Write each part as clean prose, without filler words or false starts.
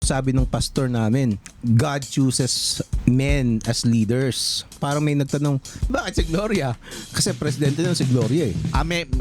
sabi ng pastor namin, God chooses men as leaders. Parang may nagtanong, bakit si Gloria? Kasi presidente nun si Gloria eh.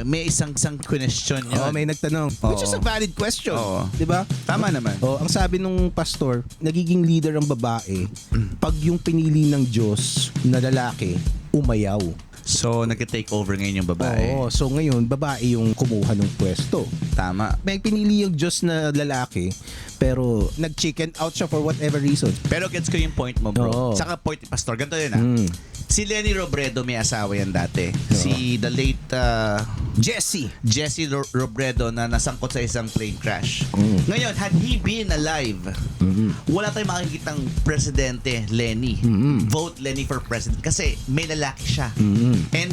May isang question yun. Oo, may nagtanong. Which is a valid question. Oo. Di ba? Tama naman. Oh, ang sabi nung pastor, nagiging leader ang babae pag yung pinili ng Diyos na lalaki, umayaw. So, nag-take over ngayon yung babae. Oo, so ngayon, babae yung kumuha ng pwesto. Tama. May pinili yung Diyos na lalaki, pero nag-chicken out siya for whatever reason. Pero gets ko yung point mo, bro. Oo. Saka point ni Pastor, ganito yun Si Lenny Robredo may asawa yan dati. Si the late Jesse Robredo na nasangkot sa isang plane crash. Ngayon, had he been alive, wala tayong makikitang presidente, Lenny. Vote Lenny for president kasi may lalaki siya. And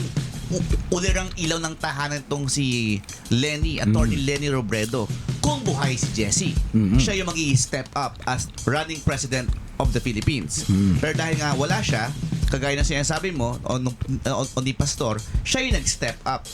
ulirang ilaw ng tahanan tong si Lenny, Attorney Lenny Robredo. Kung buhay si Jesse, siya yung mag-i-step up as running president of the Philippines. Pero dahil nga wala siya, kagaya ng sinasabi mo o ni Pastor, siya yung nag-step up.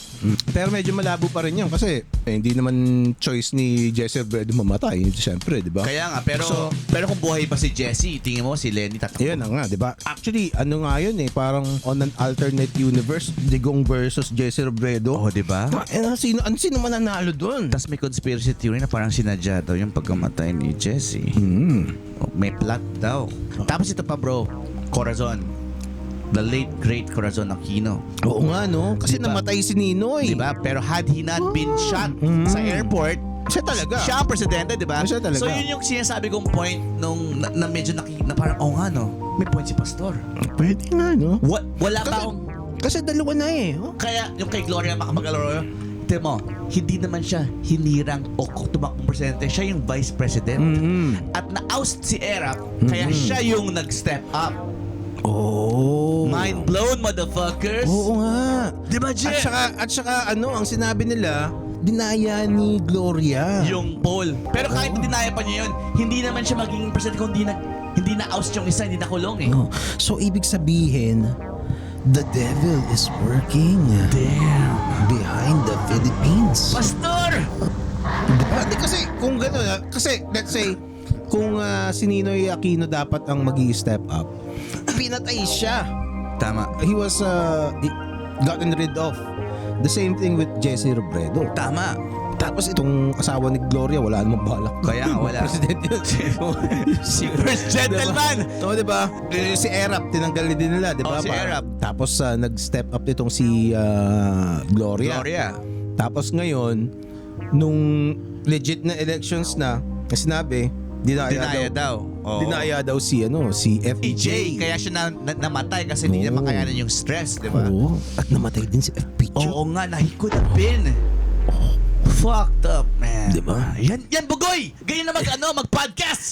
Pero medyo malabo pa rin yun kasi hindi naman choice ni Jesse Robredo mamatay. Siyempre, di ba? Kaya nga, pero kung buhay pa si Jesse, tingin mo si Lenny tatakbo. Yan na nga, di ba? Actually, ano nga yun eh, parang on an alternate universe, Digong versus Jesse Robredo. Oh, di ba? Sino mananalo doon? Tapos may conspiracy theory na parang sinadya daw yung pagkamatay ni Jesse. Oh, may plot daw. Tapos ito pa, bro, Corazon. The late great Corazon Aquino. Oo nga, no? Kasi Diba? namatay si Ninoy. Diba? Pero had he not been shot sa airport, Siya talaga. siya ang presidente, di ba? Siya talaga. So yun yung sinasabi kong point nung na medyo na parang, nga no, may point si Pastor. Pwede nga, no? Wala pa akong... Kasi dalawa na eh. Oh. Kaya yung kay Gloria Macapagal-Arroyo, tingnan mo, hindi naman siya hinirang o tumakbong presidente. Siya yung vice president. At na-oust si Erap, kaya siya yung nag-step up. Oh. Mind blown, motherfuckers! Oo nga. Di ba, Jen? At saka ano, ang sinabi nila, dinaya ni Gloria. Yung poll. Pero kahit dinaya pa niya yun, hindi naman siya magiging president kung hindi na-oust yung isa, hindi nakulong eh. Oh. So, ibig sabihin, the devil is working behind the Philippines. Pastor! Diba? Kasi kung gano'n, kasi let's say, kung si Ninoy Aquino dapat ang mag-i-step up, pinatay siya. Tama. He was gotten rid of. The same thing with Jesse Robredo. Tama. Tapos itong asawa ni Gloria, wala namang balak. Kaya nga, wala. President yun. Si First Gentleman! Oo, diba? Si Erap, tinanggal din nila, diba? Si Erap. Tapos nag-step up itong si Gloria. Tapos ngayon, nung legit na elections na, sinabi, dinaya daw. Oo. Dinaya daw si FPJ. Kaya siya namatay kasi hindi niya makayanan yung stress, di ba? Oo. At namatay din si FPJ. Oo nga, he could have been. Fucked up, man. Diba? Yan, Bugoy! Ganyan na mag-podcast!